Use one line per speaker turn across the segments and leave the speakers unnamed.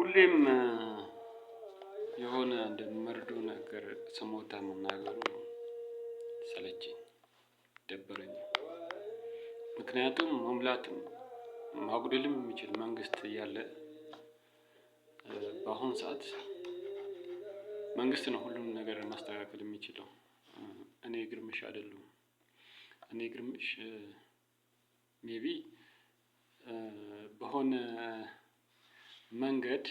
ሁሌም የሆነ እንደመርዶ ነገር ስሞታ መናገሩ ሰለቸኝ፣ ደበረኝ። ምክንያቱም መምላትም ማጉደልም የሚችል መንግስት እያለ በአሁን ሰዓት መንግስት ነው ሁሉም ነገር ማስተካከል የሚችለው። እኔ ግርምሽ አይደለሁም። እኔ ግርምሽ ሜቢ በሆነ መንገድ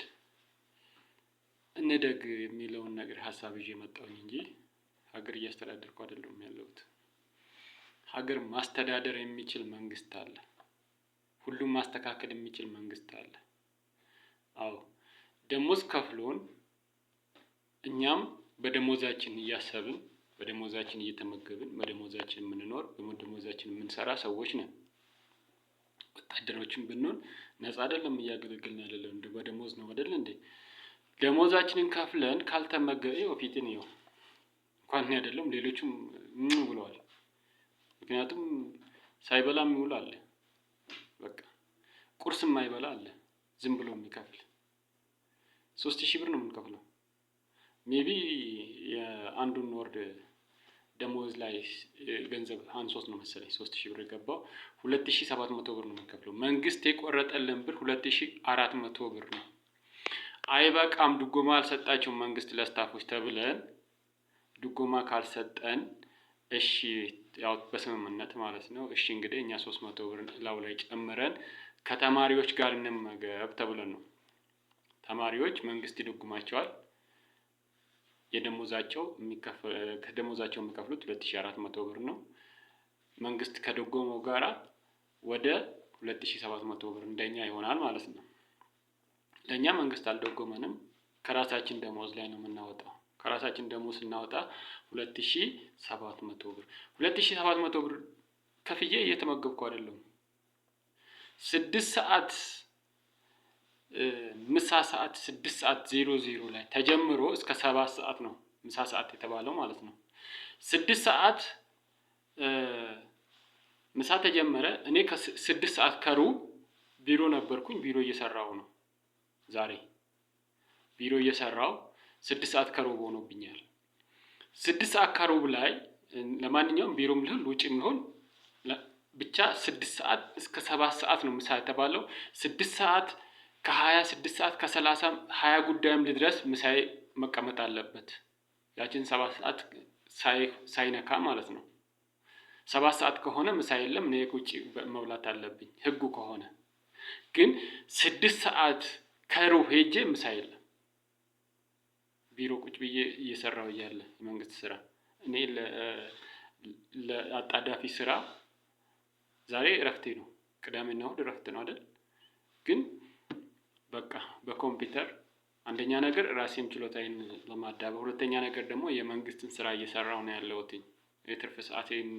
እንደግ የሚለውን ነገር ሀሳብ ይዤ መጣሁኝ እንጂ ሀገር እያስተዳደርኩ አይደለም ያለሁት። ሀገር ማስተዳደር የሚችል መንግስት አለ። ሁሉም ማስተካከል የሚችል መንግስት አለ። አዎ ደሞዝ ከፍሎን እኛም በደሞዛችን እያሰብን በደሞዛችን እየተመገብን በደሞዛችን የምንኖር በደሞዛችን የምንሰራ ሰዎች ነን። ወታደሮችን ብንሆን ነፃ አይደለም እያገለገልን ያለነው እንደ በደሞዝ ነው አይደል እንዴ? ደሞዛችንን ከፍለን ካልተመገበ ፊትን ይኸው እንኳን እኔ አይደለም ሌሎችም ብለዋል። ምክንያቱም ሳይበላ የሚውል አለ። በቃ ቁርስ የማይበላ አለ ዝም ብሎ የሚከፍል 3000 ብር ነው የምንከፍለው። ሜቢ የአንዱን ወር ደሞዝ ላይ ገንዘብ አንሶት ነው መሰለኝ 3000 ብር የገባው 2700 ብር ነው የምንከፍለው። መንግስት የቆረጠልን ብር 2400 ብር ነው። አይበቃም ድጎማ አልሰጣቸውም መንግስት ለስታፎች ተብለን ድጎማ ካልሰጠን እሺ ያው በስምምነት ማለት ነው። እሺ እንግዲህ እኛ 300 ብር ላው ላይ ጨምረን ከተማሪዎች ጋር እንመገብ ተብለን ነው። ተማሪዎች መንግስት ይደጉማቸዋል። የደሞዛቸው ከደሞዛቸው የሚከፍሉት 2400 ብር ነው። መንግስት ከደጎመው ጋራ ወደ 2700 ብር እንደኛ ይሆናል ማለት ነው። ለኛ መንግስት አልደጎመንም። ከራሳችን ደሞዝ ላይ ነው የምናወጣው። ከራሳችን ደሞዝ ስናወጣ 2700 ብር 2700 ብር ከፍዬ እየተመገብኩ አይደለም። 6 ሰዓት ምሳ ሰዓት 6 ሰዓት 00 ላይ ተጀምሮ እስከ 7 ሰዓት ነው ምሳ ሰዓት የተባለው ማለት ነው። 6 ሰዓት ምሳ ተጀመረ። እኔ ከ6 ሰዓት ከሩብ ቢሮ ነበርኩኝ። ቢሮ እየሰራው ነው። ዛሬ ቢሮ እየሰራው 6 ሰዓት ከሩብ ሆኖብኛል። 6 ሰዓት ከሩብ ላይ ለማንኛውም ቢሮም ልሁን ውጪም ልሁን ብቻ 6 ሰዓት እስከ 7 ሰዓት ነው ምሳ የተባለው። 6 ሰዓት ከ20 6 ሰዓት ከ30 20 ጉዳይም ድረስ ምሳዬ መቀመጥ አለበት። ያችን 7 ሰዓት ሳይነካ ማለት ነው። 7 ሰዓት ከሆነ ምሳ የለም እኔ ቁጭ መብላት አለብኝ ህጉ ከሆነ። ግን 6 ሰዓት ከሩብ ሄጄ ምሳ የለም። ቢሮ ቁጭ ብዬ እየሰራው እያለ የመንግስት ስራ እኔ ለአጣዳፊ ስራ ዛሬ እረፍቴ ነው። ቅዳሜና እሁድ እረፍት ነው አይደል? ግን በቃ በኮምፒውተር አንደኛ ነገር ራሴን ችሎታዬን ለማዳበር፣ ሁለተኛ ነገር ደግሞ የመንግስትን ስራ እየሰራው ነው ያለሁት። የትርፍ ሰዓቴን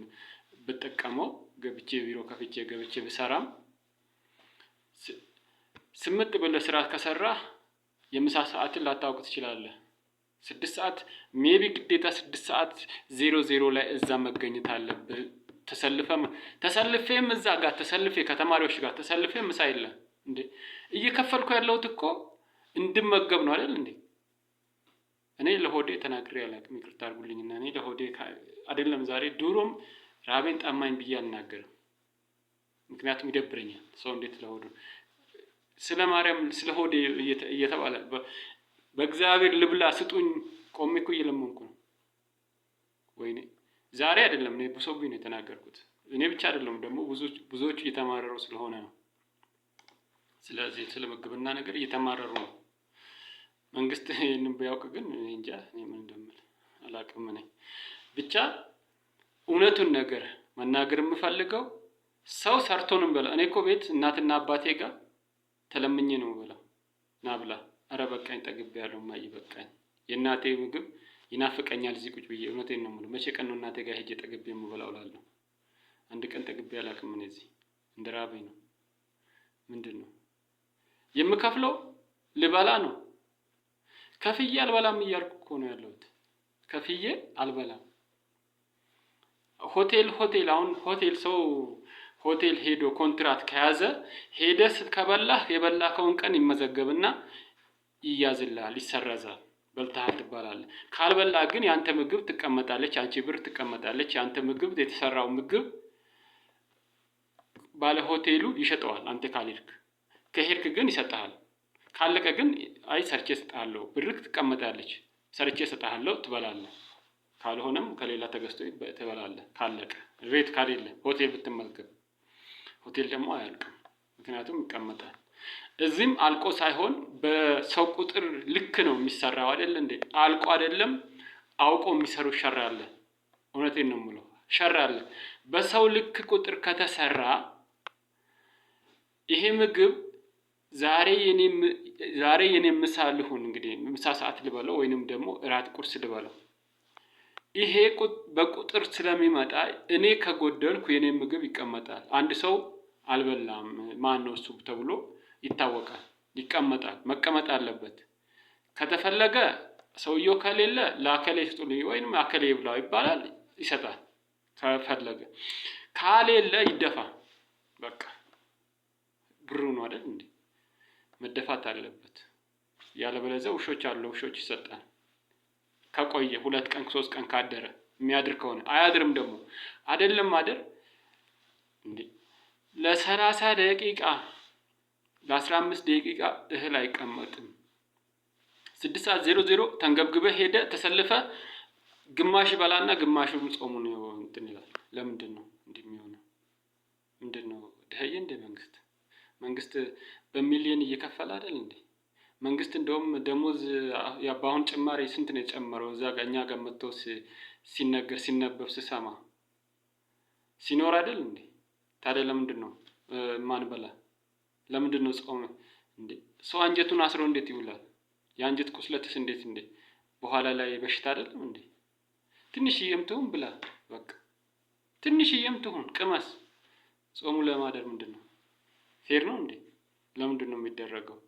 ብጠቀመው ገብቼ ቢሮ ከፍቼ ገብቼ ብሰራም ስምንት ብለህ ስራ ከሰራህ የምሳ ሰዓትን ላታውቅ ትችላለህ። 6 ሰዓት ሜቢ ግዴታ 6 ሰዓት 00 ላይ እዛ መገኘት አለብህ። ተሰልፌም እዛ ጋር ተሰልፌ ከተማሪዎች ጋር ተሰልፌ ምሳ የለም እንዴ? እየከፈልኩ ያለሁት እኮ እንድመገብ ነው አይደል እንዴ? እኔ ለሆዴ ተናግሬ አላውቅም። ይቅርታ አድርጉልኝና እኔ ለሆዴ አይደለም ዛሬ ድሮም ራቤን ጠማኝ ብዬ አልናገርም። ምክንያቱም ይደብረኛል። ሰው እንዴት ለሆዱ ስለ ማርያም ስለ ሆዴ እየተባለ በእግዚአብሔር ልብላ ስጡኝ ቆሜ እኮ እየለመንኩ ነው። ወይኔ ዛሬ አይደለም እኔ ብሶብኝ ነው የተናገርኩት። እኔ ብቻ አይደለም ደግሞ ብዙዎች እየተማረሩ ስለሆነ ነው። ስለዚህ ስለ ምግብና ነገር እየተማረሩ ነው። መንግስት ይሄንን ቢያውቅ ግን እኔ እንጃ እኔ ምን እንደምል አላውቅም። እኔ ብቻ እውነቱን ነገር መናገር የምፈልገው ሰው ሰርቶ ነው የሚበላው። እኔ እኮ ቤት እናትና አባቴ ጋር ተለምኜ ነው የምበላው። ና ብላ ኧረ በቃኝ ጠግቤያለሁ እማዬ በቃኝ። የእናቴ ምግብ ይናፍቀኛል እዚህ ቁጭ ብዬ እውነቴን ነው የምለው። መቼ ቀን ነው እናቴ ጋር ሄጄ ጠግቤ የምበላው እላለሁ። አንድ ቀን ጠግቤ አላውቅም። እኔ እዚህ እንደራበኝ ነው። ምንድነው የምከፍለው? ልበላ ነው። ከፍዬ አልበላም እያልኩ እኮ ነው ያለሁት። ከፍዬ አልበላም። አሁን ሆቴል ሰው ሆቴል ሄዶ ኮንትራት ከያዘ ሄደስ ከበላህ የበላከውን ቀን ይመዘገብና ይያዝልሃል፣ ይሰረዛል። በልተሃል ትባላለህ። ካልበላ ግን ያንተ ምግብ ትቀመጣለች፣ አንቺ ብር ትቀመጣለች። ያንተ ምግብ የተሰራው ምግብ ባለ ሆቴሉ ይሸጠዋል። አንተ ካልሄድክ፣ ከሄድክ ግን ይሰጥሃል። ካለቀ ግን አይ ሰርቼ እሰጥሃለሁ፣ ብርክ ትቀመጣለች፣ ሰርቼ እሰጥሃለሁ፣ ትበላለህ። ካልሆነም ከሌላ ተገዝቶ ትበላለህ። ካለቀ ቤት ካሌለ ሆቴል ብትመገብ፣ ሆቴል ደግሞ አያልቅም፣ ምክንያቱም ይቀመጣል። እዚህም አልቆ ሳይሆን በሰው ቁጥር ልክ ነው የሚሰራው አይደል እንዴ? አልቆ አይደለም አውቆ የሚሰሩ ሸር አለ። እውነቴን ነው የምለው፣ ሸር አለ። በሰው ልክ ቁጥር ከተሰራ ይሄ ምግብ ዛሬ የኔ ምሳ ልሁን እንግዲህ ምሳ ሰዓት ልበለው ወይንም ደግሞ እራት ቁርስ ልበለው፣ ይሄ በቁጥር ስለሚመጣ እኔ ከጎደልኩ የኔ ምግብ ይቀመጣል። አንድ ሰው አልበላም ማን ነው እሱ ተብሎ ይታወቃል፣ ይቀመጣል፣ መቀመጥ አለበት። ከተፈለገ ሰውየው ከሌለ ለአከሌ ስጡልኝ ወይንም አከሌ ይብላው ይባላል፣ ይሰጣል። ከፈለገ ካሌለ ይደፋ፣ በቃ ብሩ ነው አይደል እንዴ? መደፋት አለበት። ያለበለዚያ ውሾች አሉ፣ ውሾች ይሰጣል። ከቆየ 2 ቀን 3 ቀን ካደረ የሚያድር ከሆነ አያድርም ደግሞ አይደለም ማደር እንዴ ለ30 ደቂቃ ለ15 ደቂቃ እህል አይቀመጥም። 6:00 ተንገብግበህ ሄደ ተሰልፈ ግማሽ በላና ግማሹን ጾሙን እንትን ይላል። ለምንድን ነው እንዲህ የሚሆነው? ምንድነው ደህየ እንደ መንግስት በሚሊዮን እየከፈለ አይደል እንዴ? መንግስት እንደውም ደሞዝ ያባሁን ጭማሪ ስንት ነው የጨመረው? እዛ ጋር እኛ ጋር መጥቶ ሲነበብ ስሰማ ሲኖር አይደል እንዴ? ታዲያ ለምንድን ነው ማንበላ? ለምንድን ነው ጾም እንዴ? ሰው አንጀቱን አስሮ እንዴት ይውላል? የአንጀት ቁስለትስ እንዴት በኋላ ላይ በሽታ አይደለም እንዴ? ትንሽዬም ትሁን ብላ፣ በቃ ትንሽዬም ትሁን ቅመስ። ጾሙ ለማደር ምንድነው ፌር ነው እንዴ? ለምንድን ነው የሚደረገው?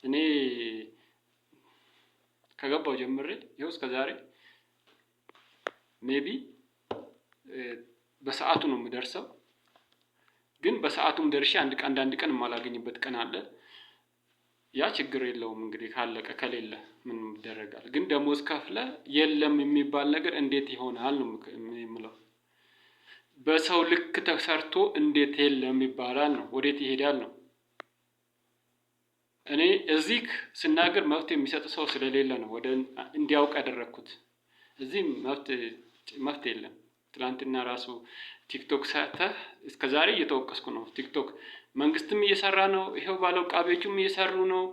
እኔ ከገባው ጀምሬ ይኸው እስከ ዛሬ ሜቢ በሰዓቱ ነው የምደርሰው። ግን በሰዓቱም ደርሼ አንድ ቀን የማላገኝበት ቀን አለ። ያ ችግር የለውም እንግዲህ ካለቀ፣ ከሌለ ምን ይደረጋል? ግን ደሞዝ ከፍለ የለም የሚባል ነገር እንዴት ይሆናል ነው የምለው። በሰው ልክ ተሰርቶ እንዴት የለም ይባላል ነው? ወዴት ይሄዳል ነው? እኔ እዚህ ስናገር መብት የሚሰጥ ሰው ስለሌለ ነው ወደ እንዲያውቅ ያደረኩት። እዚህ መብት የለም። ትላንትና ራሱ ቲክቶክ ሳተህ እስከዛሬ እየተወቀስኩ ነው። ቲክቶክ መንግስትም እየሰራ ነው፣ ይሄው ባለው ቃቤቹም እየሰሩ ነው።